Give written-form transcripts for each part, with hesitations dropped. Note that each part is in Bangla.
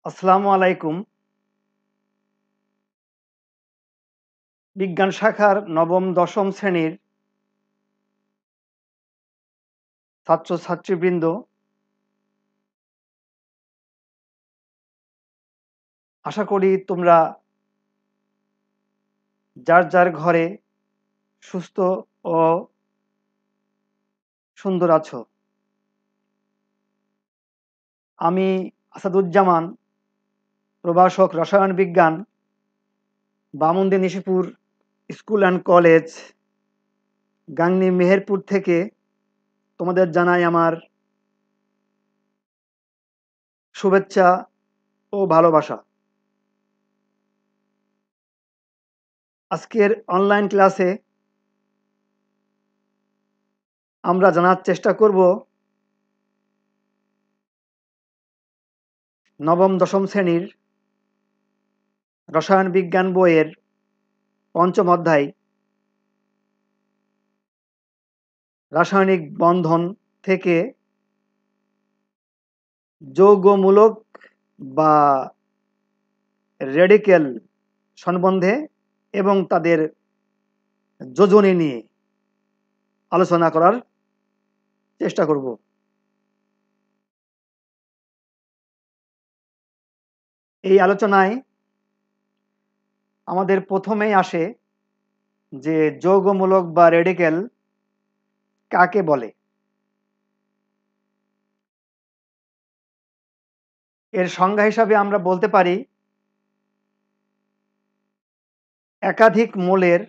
আসসালামু আলাইকুম। বিজ্ঞান শাখার নবম দশম শ্রেণীর ছাত্রছাত্রীবৃন্দ, আশা করি তোমরা যার যার ঘরে সুস্থ ও সুন্দর আছো। আমি আসাদুজ্জামান, প্রভাষক রসায়ন বিজ্ঞান, Bamundi Nishipur school and college, Gangni Meherpur থেকে তোমাদের জানাই আমার শুভেচ্ছা ও ভালোবাসা। আজকের অনলাইন ক্লাসে আমরা জানার চেষ্টা করব নবম দশম শ্রেণীর রসায়ন বিজ্ঞান বইয়ের পঞ্চম অধ্যায় রাসায়নিক বন্ধন থেকে যৌগমূলক বা রেডিকেল সম্বন্ধে এবং তাদের যোজনী নিয়ে আলোচনা করার চেষ্টা করব। এই আলোচনায় আমাদের প্রথমেই আসে যে যৌগমূলক বা রেডিকেল কাকে বলে। এর সংজ্ঞা হিসাবে আমরা বলতে পারি একাধিক মৌলের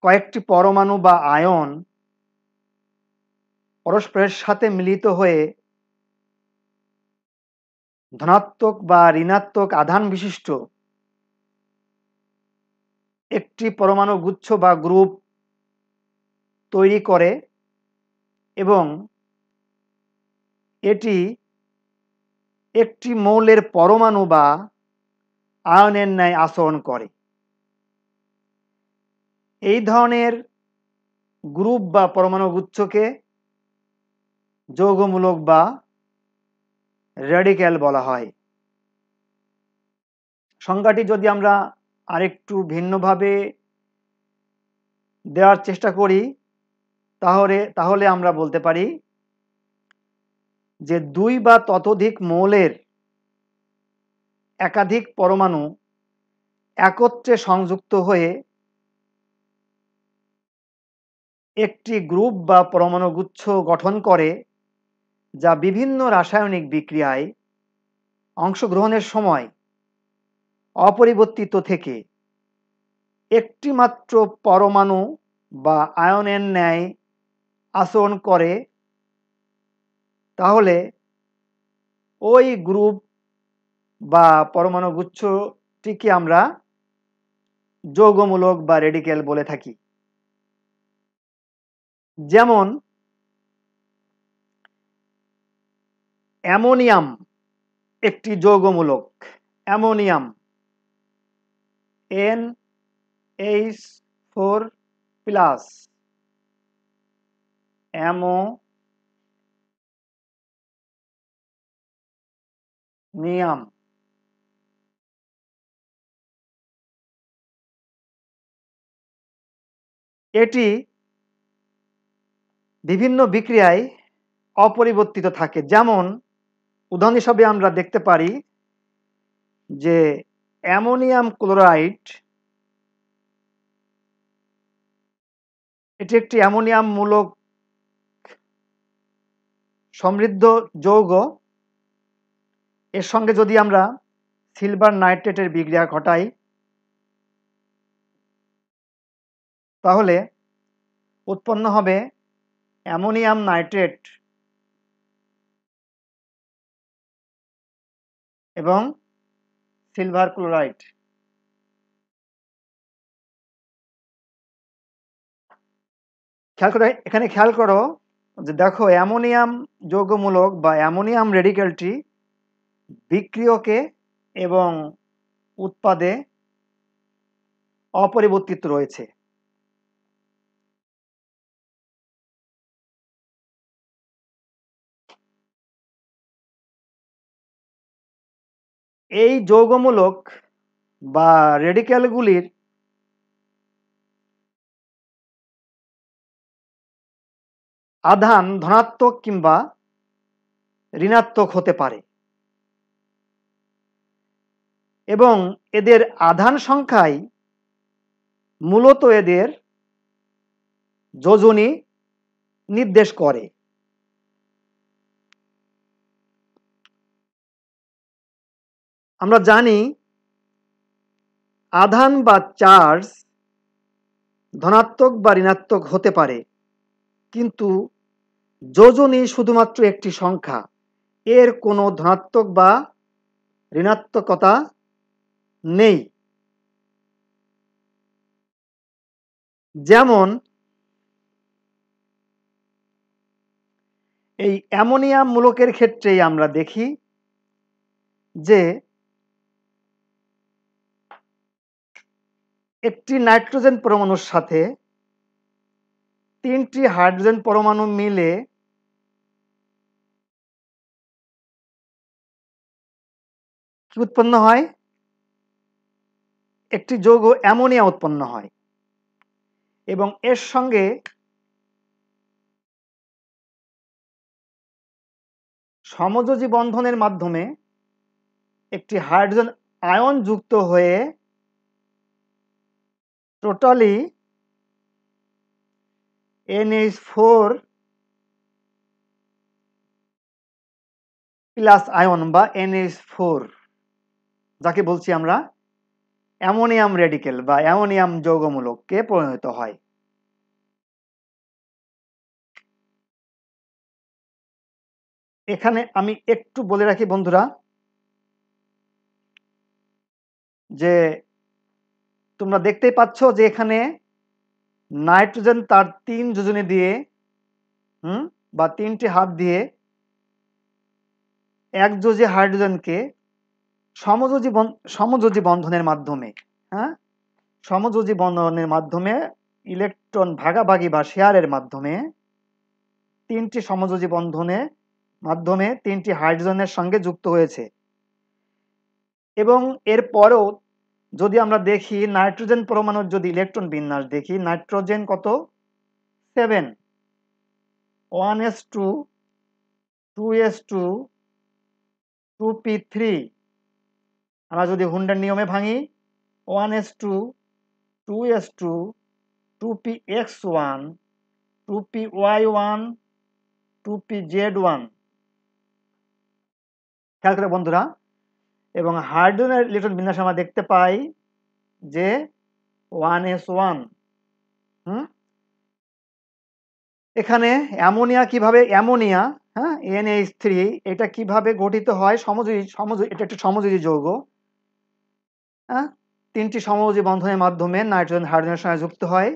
কয়েকটি পরমাণু বা আয়ন পরস্পরের সাথে মিলিত হয়ে ধনাত্মক বা ঋণাত্মক আধান বিশিষ্ট একটি পরমাণু গুচ্ছ বা গ্রুপ তৈরি করে এবং এটি একটি মৌলের পরমাণু বা আয়নের ন্যায় আচরণ করে। এই ধরনের গ্রুপ বা পরমাণু গুচ্ছকে যৌগমূলক বা রেডিক্যাল বলা হয়। সংজ্ঞাটি যদি আমরা আরেকটু ভিন্নভাবে দেওয়ার চেষ্টা করি তাহলে আমরা বলতে পারি যে দুই বা ততোধিক মৌলের একাধিক পরমাণু একত্রে সংযুক্ত হয়ে একটি গ্রুপ বা পরমাণু গুচ্ছ গঠন করে, যা বিভিন্ন রাসায়নিক বিক্রিয়ায় অংশগ্রহণের সময় অপরিবর্তিত থেকে একটি মাত্র পরমাণু বা আয়নের ন্যায় আচরণ করে। তাহলে ওই গ্রুপ বা পরমাণু গুচ্ছটিকে আমরা যৌগমূলক বা রেডিক্যাল বলে থাকি। যেমন অ্যামোনিয়াম একটি যৌগমূলক। Ammonium NH4 plus, ammonium. এটি বিভিন্ন বিক্রিয়ায় অপরিবর্তিত থাকে। যেমন উদাহরণ হিসাবে আমরা দেখতে পারি যে অ্যামোনিয়াম ক্লোরাইড এটি একটি অ্যামোনিয়াম মূলক সমৃদ্ধ যৌগ। এর সঙ্গে যদি আমরা সিলভার নাইট্রেটের বিক্রিয়া ঘটাই তাহলে উৎপন্ন হবে অ্যামোনিয়াম নাইট্রেট এবং সিলভার ক্লোরাইড। খেয়াল করো যে দেখো অ্যামোনিয়াম যৌগমূলক বা অ্যামোনিয়াম রেডিক্যালটি বিক্রিয়কে এবং উৎপাদে অপরিবর্তিত রয়েছে। এই যৌগমূলক বা রেডিক্যালগুলির আধান ধনাত্মক কিংবা ঋণাত্মক হতে পারে এবং এদের আধান সংখ্যাই মূলত এদের যোজনী নির্দেশ করে। আমরা জানি আধান বা চার্জ ধনাত্মক বা ঋণাত্মক হতে পারে, কিন্তু যোজনী শুধুমাত্র একটি সংখ্যা, এর কোনো ধনাত্মক বা ঋণাত্মকতা নেই। যেমন এই অ্যামোনিয়াম মূলকের ক্ষেত্রেই আমরা দেখি যে একটি নাইট্রোজেন পরমাণুর সাথে 3টি হাইড্রোজেন পরমাণু মিলে কি উৎপন্ন হয়? একটি যৌগ অ্যামোনিয়া উৎপন্ন হয় এবং এর সঙ্গে সমযোজী বন্ধনের মাধ্যমে একটি হাইড্রোজেন আয়ন যুক্ত হয়ে টোটালি NH4 প্লাস আয়ন বা NH4, যাকে বলছি আমরা অ্যামোনিয়াম রেডিকেল বা অ্যামোনিয়াম যৌগমূলককে পরিণত হয়। এখানে আমি একটু বলে রাখি বন্ধুরা যে তোমরা দেখতেই পাচ্ছ যে এখানে নাইট্রোজেন তার 3 যোজনী দিয়ে বা 3টি হাত দিয়ে একযোজী হাইড্রোজেনকে সমযোজী বন্ধনের মাধ্যমে সমযোজী বন্ধনের মাধ্যমে ইলেকট্রন ভাগাভাগি বা শেয়ারের মাধ্যমে 3টি সমযোজী বন্ধনের মাধ্যমে 3টি হাইড্রোজেনের সঙ্গে যুক্ত হয়েছে। এবং এরপরেও যদি আমরা দেখি নাইট্রোজেন পরমাণুর যদি ইলেকট্রন বিন্যাস দেখি, নাইট্রোজেন কত 7, 1s2 2s2 2p3, আমরা যদি হুন্ডার নিয়মে ভাঙি 1s2 2s2 2px1 2py1 2pz1, খেয়াল করে বন্ধুরা। এবং হাইড্রোজেনের ইলেকট্রন বিন্যাস আমরা দেখতে পাই যে 1s1। এখানে অ্যামোনিয়া কিভাবে অ্যামোনিয়া NH3 এটা কিভাবে গঠিত হয়? এটা একটি সমযোজী যৌগ। 3টি সমযোজী বন্ধনের মাধ্যমে নাইট্রোজেন হাইড্রোজেনের সঙ্গে যুক্ত হয়।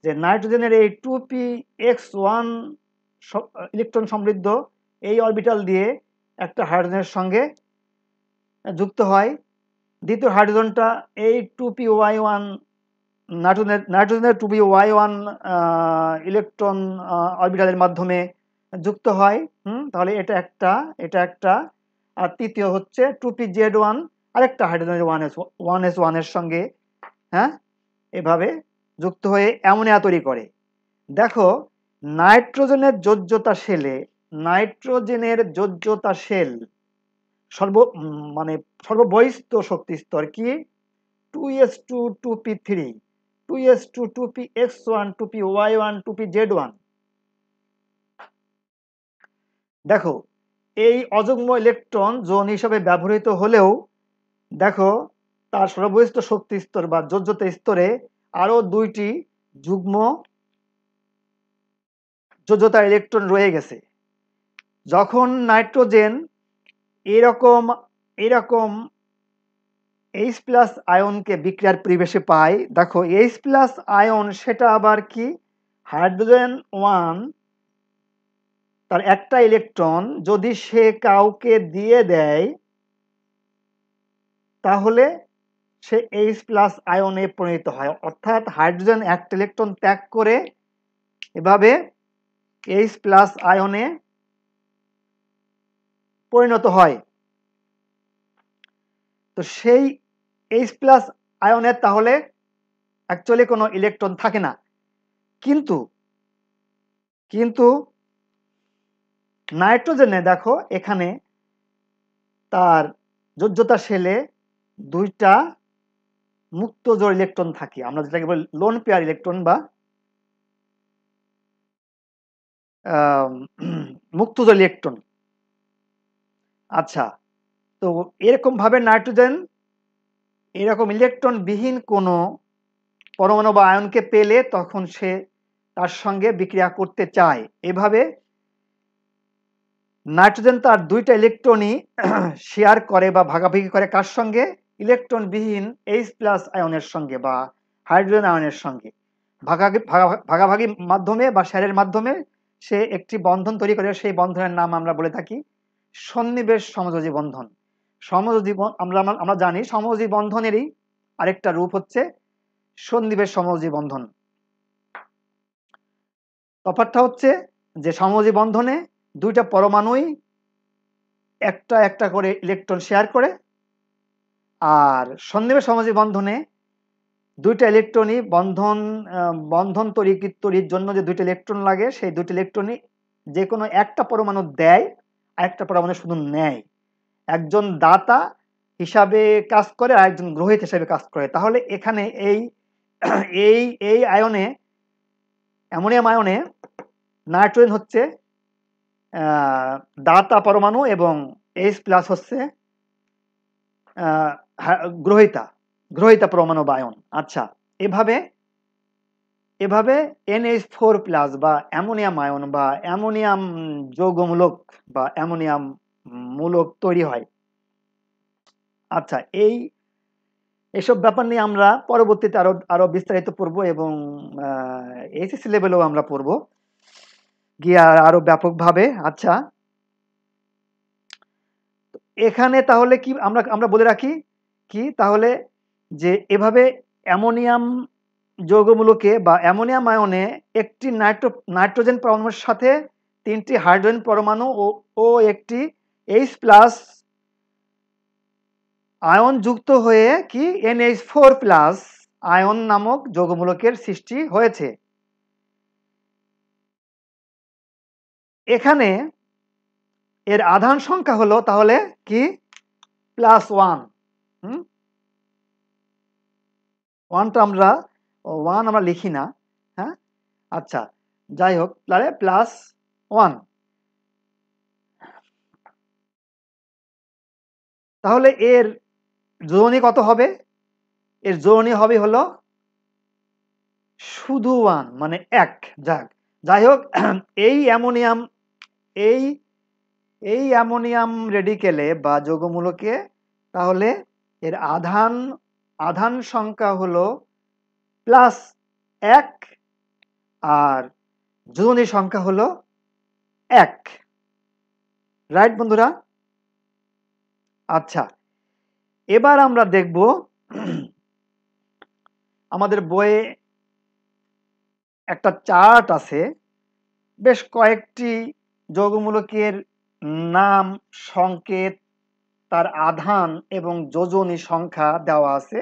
যে নাইট্রোজেনের এই 2px1 ইলেকট্রন সমৃদ্ধ এই অরবিটাল দিয়ে একটা হাইড্রোজেনের সঙ্গে যুক্ত হয়। দ্বিতীয় হাইড্রোজেনটা এই 2py1 নাইট্রোজেনের 2py1 ইলেকট্রন অরবিটালের মাধ্যমে যুক্ত হয়। তাহলে এটা একটা আর তৃতীয় হচ্ছে 2pz1 আরেকটা হাইড্রোজেনের 1s1 এর সঙ্গে এভাবে যুক্ত হয়ে অ্যামোনিয়া তৈরি করে। দেখো নাইট্রোজেনের যোজ্যতা শেল সর্ববহিস্থ শক্তি স্তর কি? 2s2 2p3 2s2 2px1 2py1 2pz1। দেখো এই অযুগ্ম ইলেকট্রন যৌন হিসাবে ব্যবহৃত হলেও দেখো তার সর্ববহিস্থ শক্তি স্তর বা যোজ্যতা স্তরে আরো 2টি যুগ্ম যোজ্যতা ইলেকট্রন রয়ে গেছে। যখন নাইট্রোজেন এরকম H+ আয়নকে বিক্রিয়ার পরিবেশে পায়, দেখো H+ আয়ন সেটা আবার কি? হাইড্রোজেন 1 তার একটা ইলেকট্রন যদি সে কাউকে দিয়ে দেয় তাহলে সে H+ আয়নে পরিণত হয়। অর্থাৎ হাইড্রোজেন একটা ইলেকট্রন ত্যাগ করে এভাবে H+ আয়নে পরিণত হয়। তো সেই H প্লাস আয়নের তাহলে অ্যাকচুয়ালি কোনো ইলেকট্রন থাকে না, কিন্তু কিন্তু নাইট্রোজেনে দেখো এখানে তার যোজ্যতা শেলে দুইটা মুক্ত জোড় ইলেকট্রন থাকে, আমরা যেটাকে বলি লোন পেয়ার ইলেকট্রন বা মুক্ত জোড় ইলেকট্রন। আচ্ছা, তো এরকম ভাবে নাইট্রোজেন এরকম ইলেকট্রন বিহীন কোনো পরমাণু বা আয়নকে পেলে তখন সে তার সঙ্গে বিক্রিয়া করতে চায়। এভাবে নাইট্রোজেন তার দুইটা ইলেকট্রনই শেয়ার করে বা ভাগাভাগি করে কার সঙ্গে? ইলেকট্রন বিহীন H প্লাস আয়নের সঙ্গে বা হাইড্রোজেন আয়নের সঙ্গে ভাগাভাগি মাধ্যমে বা শেয়ারের মাধ্যমে সে একটি বন্ধন তৈরি করে। সেই বন্ধনের নাম আমরা বলে থাকি সন্নিবেশ সমযোজী বন্ধন। সমযোজী আমরা জানি সমযোজী বন্ধনেরই আরেকটা রূপ হচ্ছে সন্নিবেশ সমযোজী বন্ধন। তফাৎটা হচ্ছে যে সমযোজী বন্ধনে দুইটা পরমাণুই একটা একটা করে ইলেকট্রন শেয়ার করে, আর সন্নিবেশ সমযোজী বন্ধনে দুইটা ইলেকট্রনই বন্ধন তৈরির জন্য যে দুইটা ইলেকট্রন লাগে সেই দুইটা ইলেকট্রনই যে কোনো একটা পরমাণু দেয় আর একটা পরমাণু শুধু নেয়। একজন দাতা হিসাবে কাজ করে আর একজন গ্রহীতা হিসাবে কাজ করে। তাহলে এখানে এই এই এই আয়নে অ্যামোনিয়াম আয়নে নাইট্রোজেন হচ্ছে দাতা পরমাণু এবং H প্লাস হচ্ছে গ্রহীতা পরমাণু বা আয়ন। আচ্ছা, এভাবে NH4 প্লাস বা অ্যামোনিয়াম আয়ন বা অ্যামোনিয়াম যৌগমূলক বা অ্যামোনিয়াম মূলক তৈরি হয়। আচ্ছা, এইসব ব্যাপার নিয়ে আমরা পরবর্তীতে আরো বিস্তারিত পড়ব এবং এইচএসসি লেভেলেও আমরা পড়ব গিয়ে আরো ব্যাপকভাবে। আচ্ছা, এখানে তাহলে কি আমরা বলে রাখি কি তাহলে যে এভাবে অ্যামোনিয়াম যৌগমূলকে বা অ্যামোনিয়াম আয়নে একটি নাইট্রোজেন পরমাণুর সাথে তিনটি হাইড্রোজেন পরমাণু ও একটি H প্লাস আয়ন যুক্ত হয়ে কি NH4 প্লাস আয়ন নামক যৌগমূলকের সৃষ্টি হয়েছে। এখানে এর আধান সংখ্যা হলো তাহলে কি +1। ওয়ানটা আমরা লিখি না, হ্যাঁ। আচ্ছা, যাই হোক, তাহলে +1। তাহলে এর যোজনী কত হবে? এর যোজনী হবে হলো শুধু 1 মানে 1। যাই হোক, এই অ্যামোনিয়াম রেডিকেলে বা যৌগমূলকে তাহলে এর আধান সংখ্যা হলো +1 আর যোজনী সংখ্যা হলো 1। রাইট বন্ধুরা? আচ্ছা, এবার আমরা দেখব আমাদের বইয়ে একটা চার্ট আছে, বেশ কয়েকটি যৌগমূলকের নাম, সংকেত, তার আধান এবং যোজনী সংখ্যা দেওয়া আছে।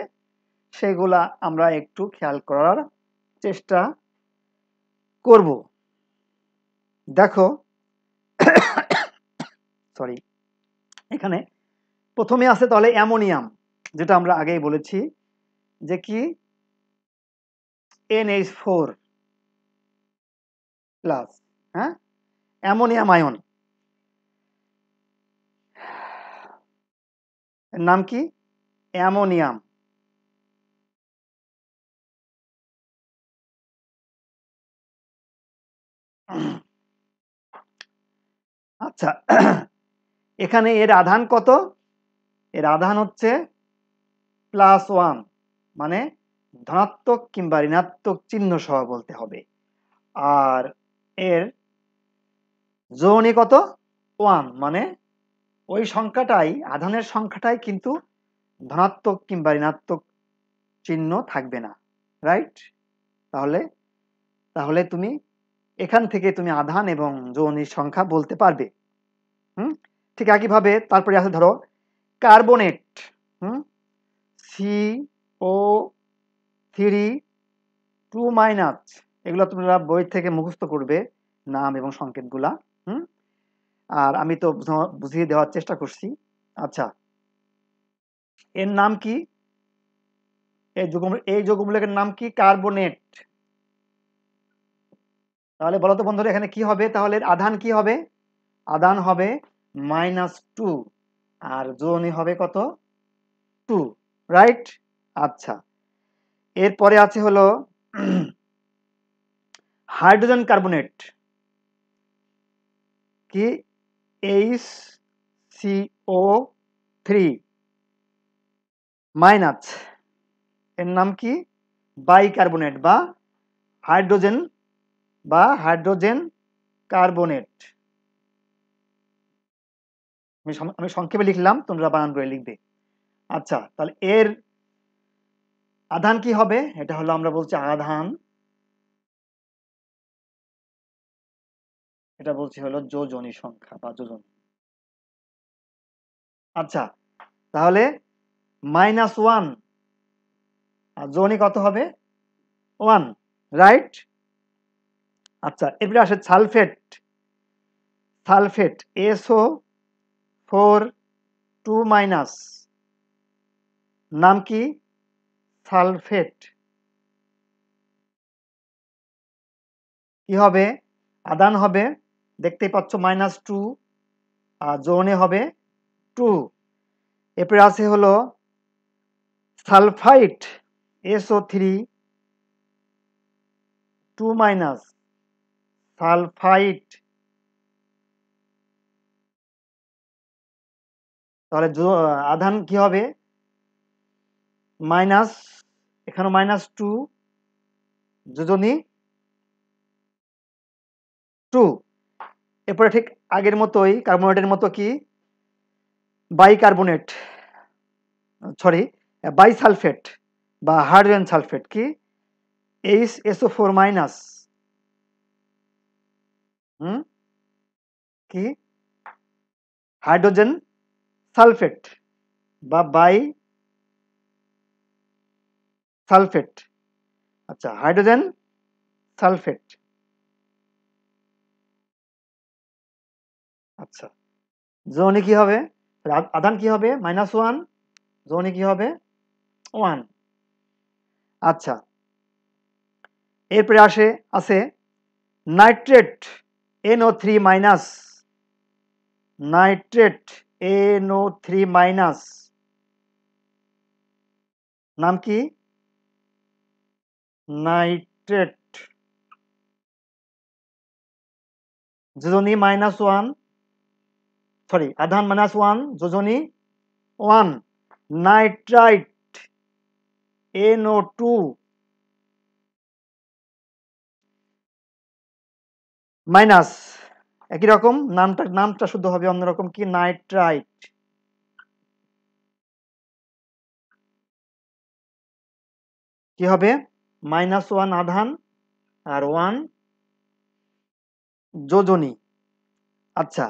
সেগুলা আমরা একটু খেয়াল করার চেষ্টা করব। দেখো, সরি, এখানে প্রথমে আছে তাহলে অ্যামোনিয়াম, যেটা আমরা আগেই বলেছি যে কি NH4 প্লাস, হ্যাঁ, অ্যামোনিয়াম আয়ন। এর নাম কি? অ্যামোনিয়াম। আচ্ছা, এখানে এর আধান কত? এর আধান হচ্ছে +1, মানে ধনাত্মক কিংবা ঋণাত্মক চিহ্ন সহ বলতে হবে। আর এর যোজনী কত? 1, মানে ওই সংখ্যাটাই, আধানের সংখ্যাটাই কিন্তু ধনাত্মক কিংবা ঋণাত্মক চিহ্ন থাকবে না। রাইট? তাহলে তুমি এখান থেকে তুমি আধান এবং যোজনীর সংখ্যা বলতে পারবে। ঠিক একইভাবে তারপরে আছে ধরো কার্বনেট। হুম, CO3 2 মাইনাস, এগুলো তোমরা বই থেকে মুখস্থ করবে নাম এবং সংকেতগুলা। হুম, আর আমি তো বুঝিয়ে দেওয়ার চেষ্টা করছি। আচ্ছা, এর নাম কি? এই যৌগমূলকের নাম কি? কার্বনেট। তাহলে বলো তো বন্ধুরা, এখানে কি হবে? তাহলে আধান কি হবে? আধান হবে -2, আর যৌগনি হবে কত? 2, রাইট? আচ্ছা, এরপরে আছে হলো হাইড্রোজেন কার্বনেট কি? HCO3 মাইনাস, এর নাম কি? বাইকার্বনেট বা হাইড্রোজেন কার্বনেট। আমি সংক্ষেপে লিখলাম, তোমরা বানান করে লিখবে। আচ্ছা, তাহলে এর আধান কি হবে? এটা হলো আমরা বলছি আধান, এটা বলছি হলো যোজনী সংখ্যা বা যোজন। আচ্ছা, তাহলে -1, আর যোজনী কত হবে? 1, রাইট? আচ্ছা, এরপরে আসে সালফেট। SO4 2 মাইনাস, নাম কি? সালফেট। কি হবে? আধান হবে, দেখতেই পাচ্ছ, -2, আর যৌগনে হবে 2। এরপরে আছে হলো সালফাইট। SO3 2 minus, sulphite. তাহলে আধান কি হবে? মাইনাস, এখানে -2, যোজনী 2। এরপরে ঠিক আগের মতোই কার্বনেটের মতো কি? বাইকার্বনেট, সরি, বাইসালফেট বা হাইড্রোজেন সালফেট কি? HSO4 মাইনাস। হুম, কি? হাইড্রোজেন সালফেট বা বাই সালফেট। আচ্ছা, হাইড্রোজেন সালফেট। আচ্ছা, যৌগনি কি হবে? আধান কি হবে? -1, যৌগনি কি হবে? 1। আচ্ছা, এরপরে আছে nitrate. NO3 minus, nitrate NO3 minus, নাম কি? নাইট্রেট। যোজনী -1, সরি, আধান -1, যোজনী 1, নাইট্রাইট NO2 মাইনাস। একই রকম, নামটা শুদ্ধ হবে অন্যরকম, কি? নাইট্রাইট। কি হবে? -1 আধান আর 1 যোজনী। আচ্ছা,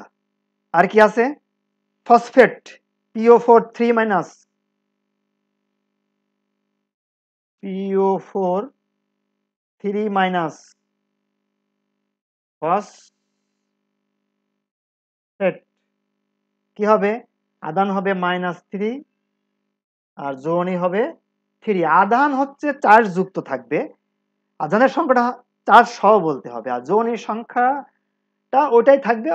আর কি আছে? Phosphate. PO4 3 minus, PO4 3 minus, phosphate. কি হবে? আধান হবে -3, আর যৌগনি হবে 3। আধান হচ্ছে চার্জ যুক্ত থাকবে, আধানের সংখ্যাটা চার্জ সহ বলতে হবে, আর যৌগনির সংখ্যাটা ওটাই থাকবে,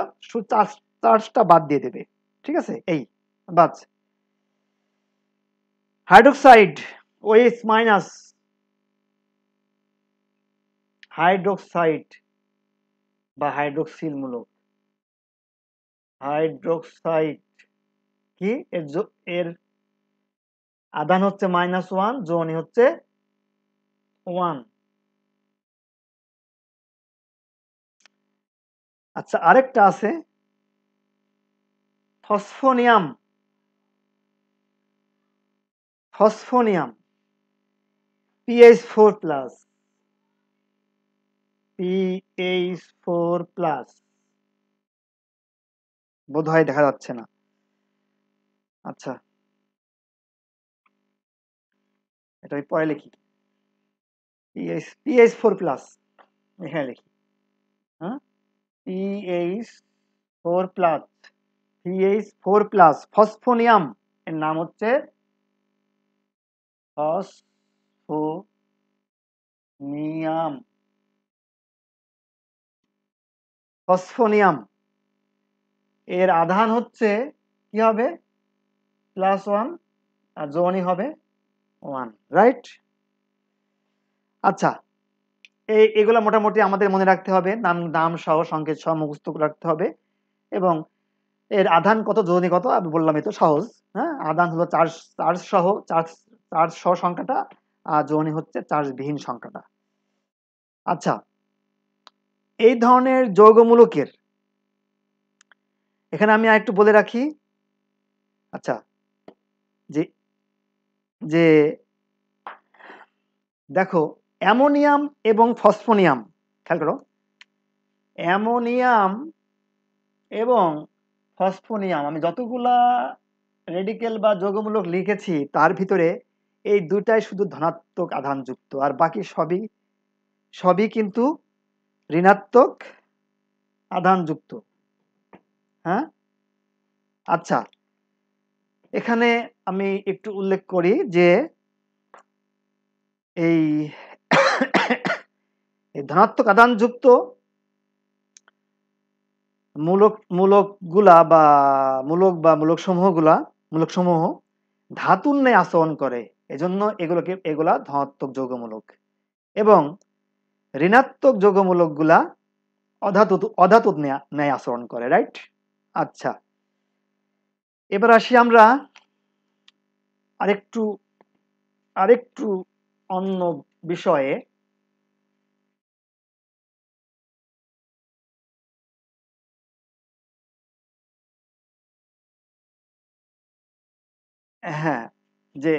চার্জটা বাদ দিয়ে দেবে। ঠিক আছে, এই বাদ। হাইড্রোক্সাইড OH মাইনাস, হাইড্রোক্সাইড বা হাইড্রোক্সিল মূলক। হাইড্রোক্সাইড কি? এর আধান হচ্ছে -1, যৌগনি হচ্ছে 1। আচ্ছা, আরেকটা আছে phosphonium. Phosphonium PH4 plus, PH4 plus, বোধহয় দেখা যাচ্ছে না। আচ্ছা, এটা আমি পরে লিখি, PH4+, এখানে লিখি, হ্যাঁ, PH4+, PH4+, ফসফোনিয়াম এর নাম হচ্ছে ফসফোনিয়াম, ফসফোনিয়াম এর আধান হচ্ছে কি হবে, +1, আর যৌগিক হবে 1, রাইট? আচ্ছা, এগুলো মোটামুটি আমাদের মনে রাখতে হবে, নাম সহ সংকেত সহ মুখস্থ রাখতে হবে। এবং এর আধান কত, যৌগিক কত আমি বললাম, এই তো সহজ। হ্যাঁ, আধান হলো চার্জ সহ সংখ্যাটা, আর যৌগিক হচ্ছে চার্জবিহীন সংখ্যাটা। আচ্ছা, এই ধরনের যৌগমূলকের এখানে আমি আরেকটু বলে রাখি। আচ্ছা, যে যে দেখো, অ্যামোনিয়াম এবং ফসফোনিয়াম, খেয়াল করো, অ্যামোনিয়াম এবং ফসফোনিয়াম, আমি যতগুলা রেডিকেল বা যৌগমূলক লিখেছি তার ভিতরে এই দুটাই শুধু ধনাত্মক আধানযুক্ত, আর বাকি সবই কিন্তু ঋণাত্মক আধানযুক্ত। হ্যাঁ, আচ্ছা, এখানে আমি একটু উল্লেখ করি যে এই ধনাত্মক আধানযুক্ত মূলকগুলা বা মূলক সমূহ ধাতুর ন্যায় আচরণ করে, এজন্য এগুলা ধনাত্মক যৌগমূলক। এবং ঋণাত্মক যৌগমূলকগুলা অধাতুর ন্যায় আচরণ করে, রাইট? আচ্ছা, এবার আসি আমরা আরেকটু অন্য বিষয়ে। হ্যাঁ, যে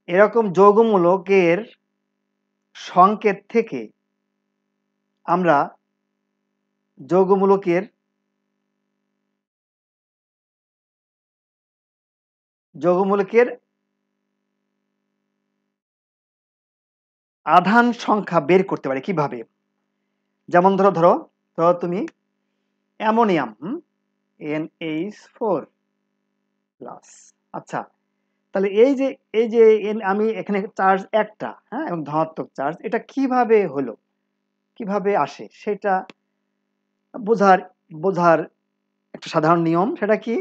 এরকম যৌগমূলকের সংকেত থেকে আমরা যৌগমূলকের আধান সংখ্যা বের করতে পারি কিভাবে? যেমন ধরো তুমি অ্যামোনিয়াম, NH4+। আচ্ছা, তাহলে এই যে আমি এখানে চার্জ একটা, হ্যাঁ, এবং ধনাত্মক চার্জ, এটা কিভাবে হলো, কিভাবে আসে, সেটা বোঝার একটা সাধারণ নিয়ম। সেটা কি,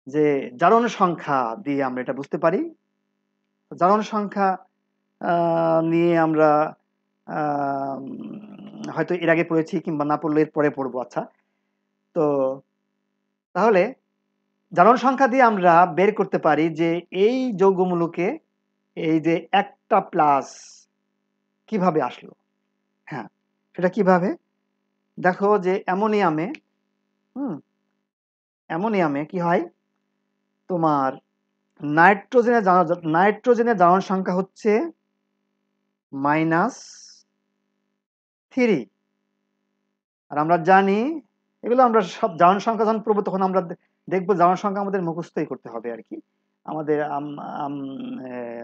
যে জারণ সংখ্যা দিয়ে আমরা এটা বুঝতে পারি। জারণ সংখ্যা নিয়ে আমরা হয়তো এর আগে পড়েছি, কিংবা না পড়লে এর পরে পড়বো। আচ্ছা, তো তাহলে জারণ সংখ্যা দিয়ে আমরা বের করতে পারি যে এই যৌগমূলকে এই যে একটা প্লাস কিভাবে আসলো। হ্যাঁ, সেটা কিভাবে, দেখো যে অ্যামোনিয়ামে কি হয়, তোমার নাইট্রোজেনের জারণ সংখ্যা হচ্ছে -3। আর আমরা জানি, এগুলো আমরা সব জারণ সংখ্যা যখন পড়বো তখন আমরা দেখবো জারণ সংখ্যা আমাদের মুখস্থই করতে হবে আর কি। আমাদের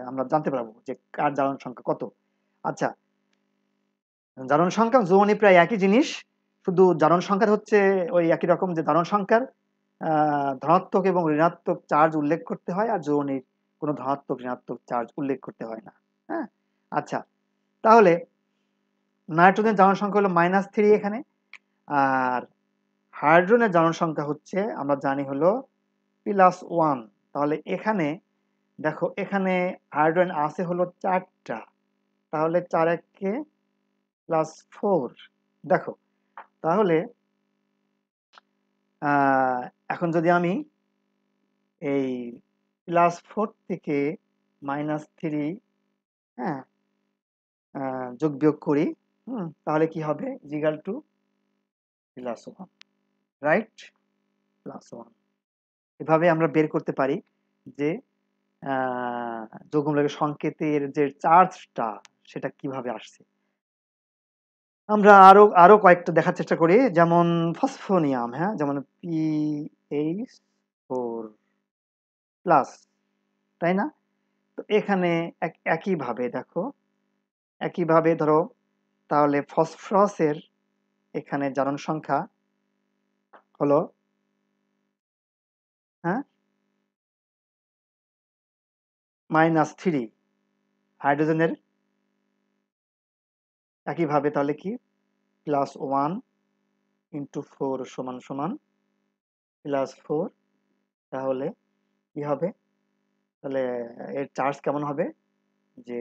আমরা জানতে পারবো যে কার জারণ সংখ্যা কত। আচ্ছা, জারণ সংখ্যা যৌগনি প্রায় একই জিনিস, শুধু জারণ সংখ্যার হচ্ছে ওই একই রকম, যে জারণ সংখ্যার ধনাত্মক এবং ঋণাত্মক চার্জ উল্লেখ করতে হয়, আর যৌগনির কোনো ধনাত্মক ঋণাত্মক চার্জ উল্লেখ করতে হয় না। হ্যাঁ, আচ্ছা, তাহলে নাইট্রোজেনের জারণ সংখ্যা হলো -3 এখানে, আর হাইড্রোজেনের জারণ সংখ্যা হচ্ছে আমরা জানি হলো +1। তাহলে এখানে দেখো, এখানে হাইড্রোজেন আছে হলো 4টা, তাহলে 4 একে +4। দেখো, তাহলে এখন যদি আমি এই +4 থেকে -3, হ্যাঁ, যোগ বিয়োগ করি, তাহলে কি হবে, ইকুয়াল টু +1, রাইট? +1। এভাবে আমরা বের করতে পারি যে যৌগমূলকের সংকেতের যে চার্জটা সেটা কিভাবে আসছে। আমরা আরো আরো কয়েকটা দেখার চেষ্টা করি, যেমন ফসফোনিয়াম, হ্যাঁ, যেমন PH4 প্লাস, তাই না? তো এখানে একইভাবে দেখো, একইভাবে ধরো, তাহলে ফসফরাসের এখানে জারণ সংখ্যা হলো, হ্যাঁ, -3, হাইড্রোজেনের একইভাবে তাহলে কি +1 × 4 = +4, তাহলে কি হবে, তাহলে এর চার্জ কেমন হবে, যে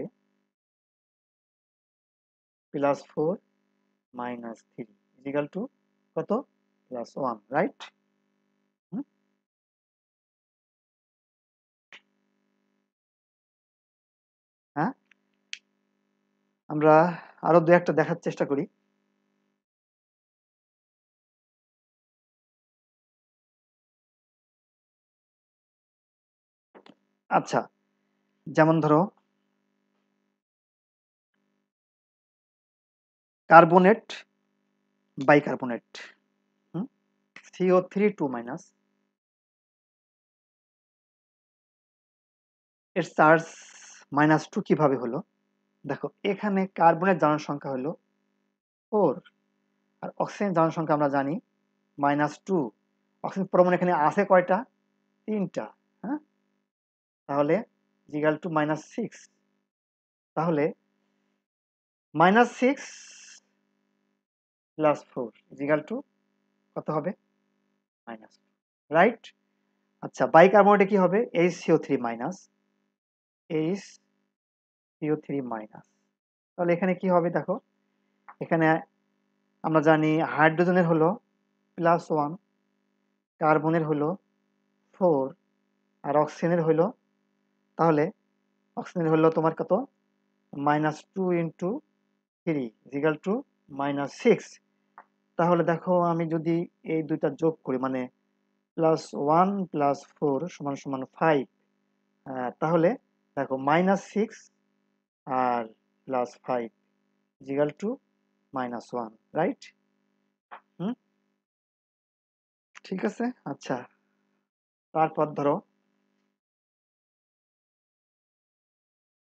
+4 -3 = কত, +1, রাইট? হ্যাঁ, আমরা আরো দু একটা দেখার চেষ্টা করি। আচ্ছা, যেমন ধরো কার্বনেট, বাইকার্বনেট, CO3 2- এর চার্জ -2 কিভাবে হলো? দেখো, এখানে কার্বনের জারণ সংখ্যা হলো 4, আর অক্সিজেন জারণ সংখ্যা আমরা জানি -2। অক্সিজেন পরমাণু এখানে আছে কয়টা, 3টা, হ্যাঁ, তাহলে =-6, তাহলে -6 + 4 কত হবে, -2, রাইট? আচ্ছা, বাইকার্বনেটে কি হবে, HCO3-, তাহলে এখানে কি হবে দেখো, এখানে আমরা জানি হাইড্রোজেনের হলো +1, কার্বনের হলো 4, আর অক্সিজেনের হলো, তাহলে অক্সিজেনের হলো তোমার কত, -2 × 3 =-6। তাহলে দেখো, আমি যদি এই দুইটা যোগ করি, মানে +1 + 4 = 5, তাহলে দেখো -6 আর +5 =-1, রাইট? হুম, ঠিক আছে। আচ্ছা, তারপর ধরো,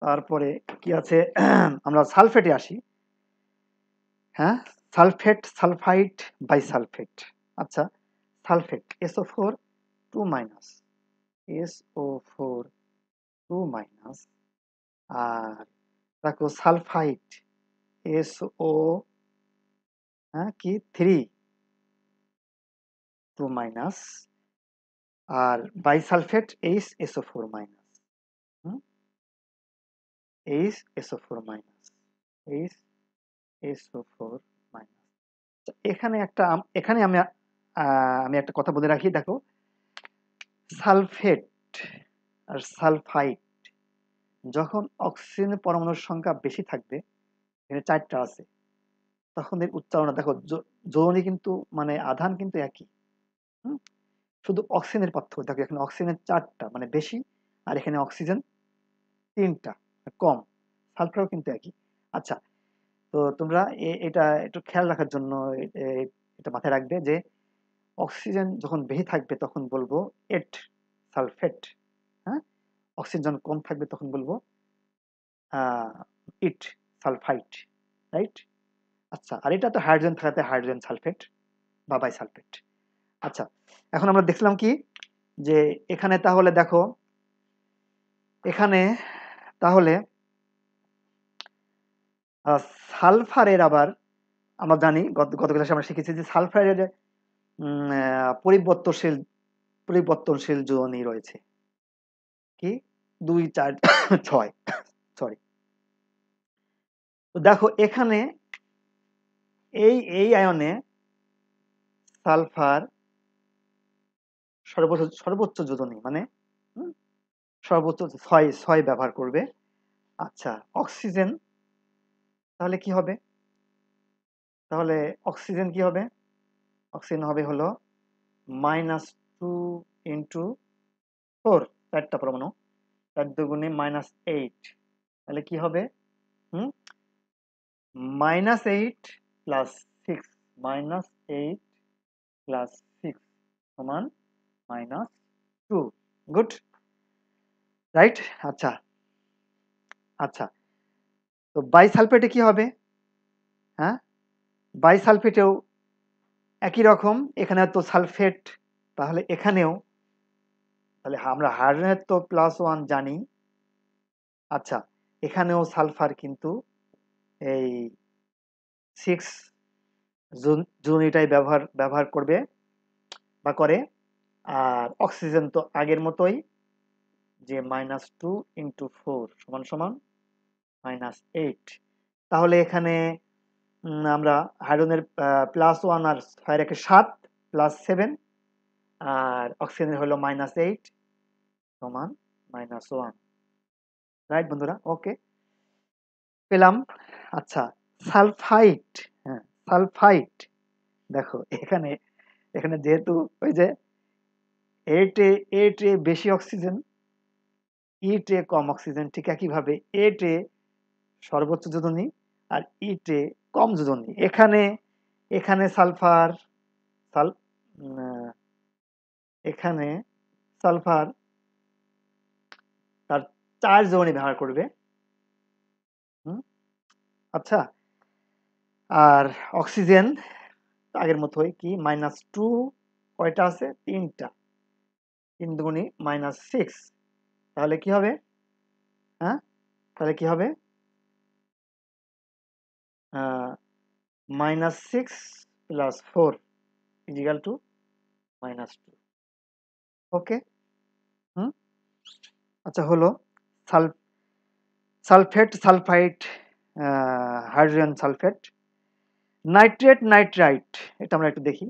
তারপরে কি আছে, আমরা সালফেটে আসি, হ্যাঁ, সালফেট, সালফাইড, বাইসালফেট। আচ্ছা, সালফেট SO4 2-, SO4 2-, আর দেখো সালফাইড SO, হ্যাঁ, কি 3 2-, আর বাইসালফেট HSO4-, হুম, HSO4-, HSO4-। এখানে একটা এখানে আমি একটা কথা বলে রাখি, দেখো, সালফেট আর সালফাইড, যখন অক্সিজেনের পরমাণুর সংখ্যা বেশি থাকবে, এখানে 4টা আছে, তখন এর উচ্চারণ দেখো, যৌনি কিন্তু মানে আধান কিন্তু একই, হুম, শুধু অক্সিজেনের পার্থক্য দেখো, এখানে অক্সিজেনের 4টা মানে বেশি, আর এখানে অক্সিজেন 3টা কম, সালফারও কিন্তু একই। আচ্ছা, তো তোমরা এটা একটু খেয়াল রাখার জন্য এটা মাথায় রাখবে যে অক্সিজেন যখন বেশি থাকবে তখন বলবো এট সালফেট, হ্যাঁ, অক্সিজেন যখন কম থাকবে তখন বলবো ইট সালফাইট, রাইট? আচ্ছা, আর এটা তো হাইড্রোজেন থাকাতে হাইড্রোজেন সালফেট বা বাইসালফেট। আচ্ছা, এখন আমরা দেখলাম কি, যে এখানে তাহলে দেখো, এখানে তাহলে সালফারের আবার আমরা জানি, গত ক্লাসে আমরা শিখেছি যে সালফারের পরিবর্তনশীল পরিবর্তনশীল যোনি রয়েছে, কি 2 4 6, সরি। তো দেখো, এখানে এই আয়নে সালফার সর্বোচ্চ যোজনী, মানে হুম, সর্বোচ্চ 6 ব্যবহার করবে। আচ্ছা, অক্সিজেন তাহলে কি হবে, তাহলে অক্সিজেন কি হবে, অক্সিজেন হবে হলো -2 × 4, 4টা পরমাণু, 4 দুগুণে -8, তাহলে কি হবে, হুম, -8 প্লাস 6 মাইনাস 8 প্লাস 6 সমান মাইনাস 2। Good, right. আচ্ছা আচ্ছা, তো বাইসালফেটে কি হবে? হ্যাঁ, বাইসালফেটেও একই রকম, এখানে তো সালফেট, তাহলে এখানেও, তাহলে আমরা হাইড্রোজেনের তো +1 জানি। আচ্ছা, এখানেও সালফার কিন্তু এই 6 জুন এটাই ব্যবহার করবে বা করে। আর অক্সিজেন তো আগের মতোই, যে -2 × 4 সমান সমান -8। তাহলে এখানে আমরা হাইড্রোজেনের +1 আর 6 রেখে 7 +7, আর অক্সিজেনের হলো -8 সমান -1। রাইট বন্ধুরা? ওকে, পেলাম। আচ্ছা, সালফাইট। হ্যাঁ, সালফাইট দেখো এখানে, এখানে যেহেতু ওই যে এটে বেশি অক্সিজেন, ইটে কম অক্সিজেন, ঠিক একইভাবে এটে সর্বোচ্চ যোজনী আর ইটে কম যোজনী। এখানে এখানে সালফার সাল এখানে সালফার তার 4 যোজনী ব্যবহার করবে। আচ্ছা, আর অক্সিজেন আগের মতোই কি -2, কয়টা আছে? 3টা, 3 দুগুণী -6। তাহলে কি হবে? হ্যাঁ, তাহলে কি হবে? -6 + 4 = -2। ওকে, হুম, আচ্ছা হলো। সাল sulphate, sulphite, hydrogen sulphate, nitrate, nitrite, এটা আমরা একটু দেখি।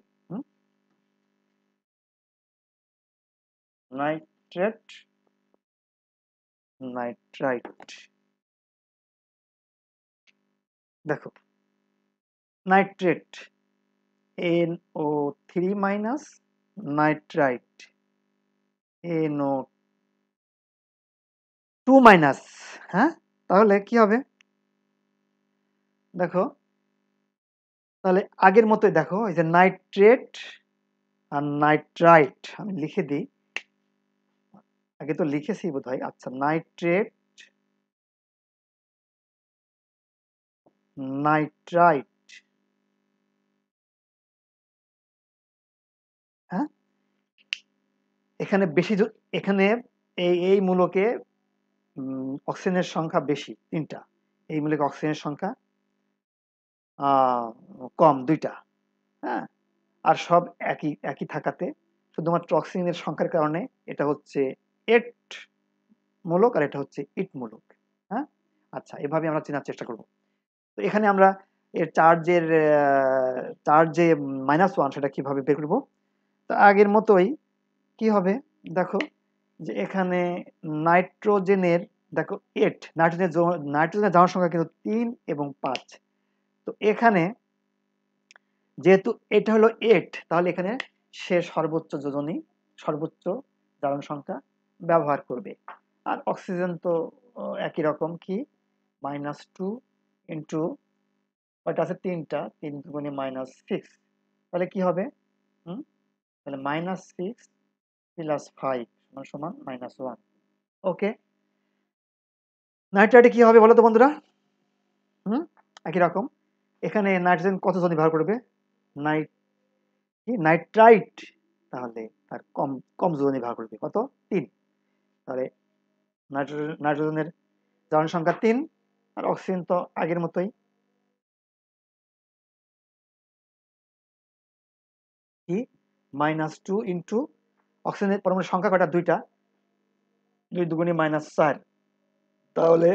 নাইট্রেট, নাইট্রাইট, দেখো নাইট্রেট NO3-, নাইট্রাইট NO2-। হ্যাঁ, তাহলে কি হবে? দেখো, তাহলে আগের মতোই দেখো, এই যে নাইট্রেট আর নাইট্রাইট আমি লিখে দিই, আগে তো লিখেছি বোধহয়। আচ্ছা, নাইট্রেট, নাইট্রাইট, হ্যাঁ, এখানে বেশি এখানে এই মূলকে অক্সিজেনের সংখ্যা বেশি 3টা, এই মূলকে অক্সিজেনের সংখ্যা কম 2টা। হ্যাঁ, আর সব একই একই থাকাতে শুধুমাত্র অক্সিজেনের সংখ্যার কারণে এটা হচ্ছে এট মূলক আর এটা হচ্ছে ইট মূলক। হ্যাঁ, আচ্ছা, এভাবে আমরা চেনার চেষ্টা করব। তো এখানে আমরা এর চার্জ যে -1 সেটা কিভাবে বের করব? তো আগের মতোই কি হবে? দেখো যে এখানে নাইট্রোজেনের, দেখো 8, নাইট্রোজেনের যাওয়ার সংখ্যা কিন্তু 3 এবং 5। তো এখানে যেহেতু এটা হলো 8, তাহলে এখানে সে সর্বোচ্চ যোজনী, সর্বোচ্চ জারণ সংখ্যা ব্যবহার করবে। আর অক্সিজেন তো একই রকম, কি -2 × কয়টা আছে? 3টা, 3 দুগুণে -6। তাহলে কি হবে? তাহলে -6 + 5 সমান -1। ওকে, নাইট্রাইটে কি হবে বলো তো বন্ধুরা? একই রকম, এখানে নাইট্রোজেন কত যোজনী ব্যবহার করবে? নাইট নাইট্রাইট তাহলে তার কম কম যোজনী ব্যবহার করবে, কত? 3। তাহলে নাইট্রোজেনের জারণ সংখ্যা 3, আর অক্সিজেন তো আগের মতোই, কি -2 × অক্সিজেনের পরমাণুর সংখ্যা কয়টা? 2টা, 2 দুগুণে -4। তাহলে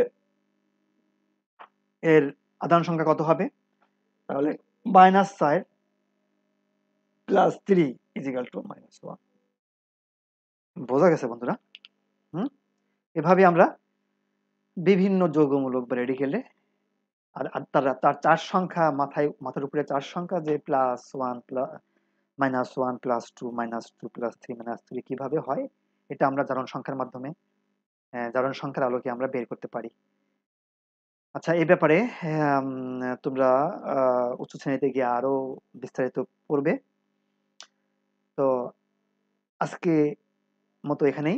এর আধান সংখ্যা কত হবে? তাহলে -4 + 3 = -1। বোঝা গেছে বন্ধুরা? হুম, এভাবে আমরা বিভিন্ন যৌগমূলক বা রেডিকেলে, আর তার চার্জ সংখ্যা, মাথার উপরে চার্জ সংখ্যা যে +1 -1 +2 -2 +3 -3 কিভাবে হয়, এটা আমরা জারণ সংখ্যার মাধ্যমে, জারণ সংখ্যার আলোকে আমরা বের করতে পারি। আচ্ছা, এই ব্যাপারে তোমরা উচ্চ শ্রেণীতে গিয়ে আরো বিস্তারিত পড়বে। তো আজকে মতো এখানেই।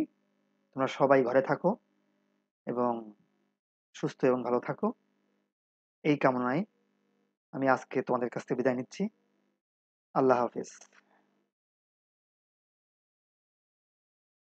তোমরা সবাই ঘরে থাকো এবং সুস্থ এবং ভালো থাকো। এই কামনায় আমি আজকে তোমাদের কাছ থেকে বিদায় নিচ্ছি। আল্লাহ হাফেজ।